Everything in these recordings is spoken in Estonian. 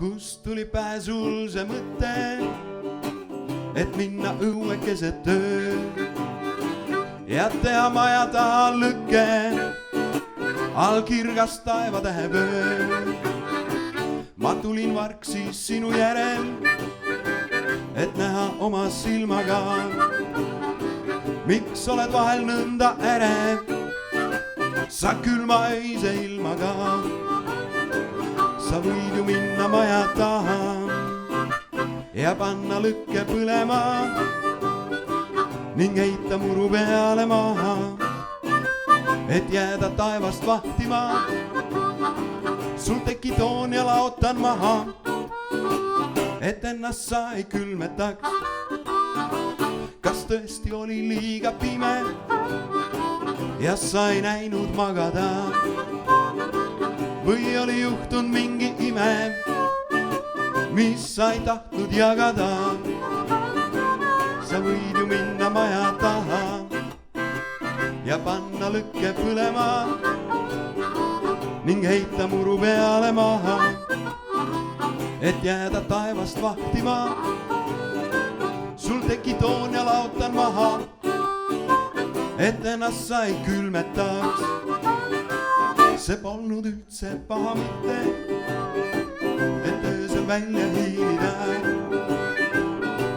kust tuli pähe sul see mõte, et minna õue keset ööd ja teha maja taha lõkke all kirgas taevatähepööd. Ma tulin vargsis sinu järel, et näha oma silmaga, miks oled vahel nõnda ärev sa külma öise ilmaga. Sa võid ju minna maja taha ja panna lõkke põlema ning heita muru peale maha, et jääda taevast vahtima. Sul teki toon ja laotan maha, et ennast sa ei külmetaks. Kas tõesti oli liiga pime ja sa ei näinud magada? Või oli juhtunud mingi ime, mis sa ei tahtnud jagada? Sa võid ju minna maja taha ja panna lõkke põlema ning heita muru peale maha, et jääda taevast vahtima. Sul teki toon ja laotan maha, et ennast sa ei külmetaks. See polnud üldse paha mitte, et öösel välja hiilida.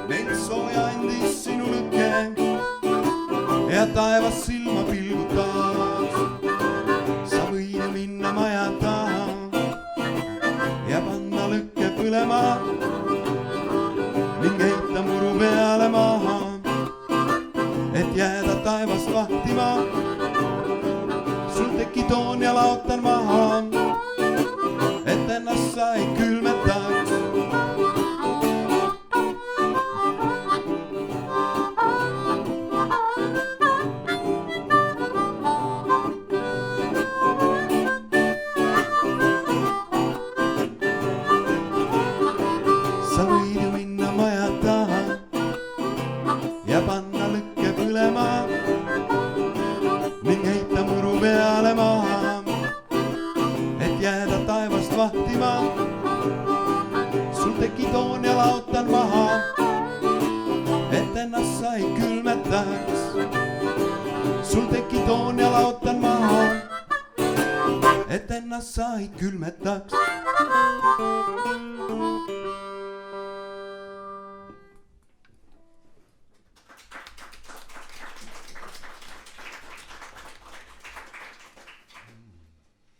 Meil sooja andis sinu lõkke ja taevas silma pilgutas. Sa võid minna maja taha ja panna lõkke põlema ning heita muru peale maha, et jääda taevast vahtima. Sul teki toon ja laotan maha, et ennast sa ei külmetaks. Sa võid ju minna maja taha ja panna lõkke põlema ning heita muru peale maha, et jääda taevast vahtima. Sul teki toon ja laotan maha, et ennast sa ei külmetaks. Sul teki toon ja laotan maha, et ennast sa ei külmetaks.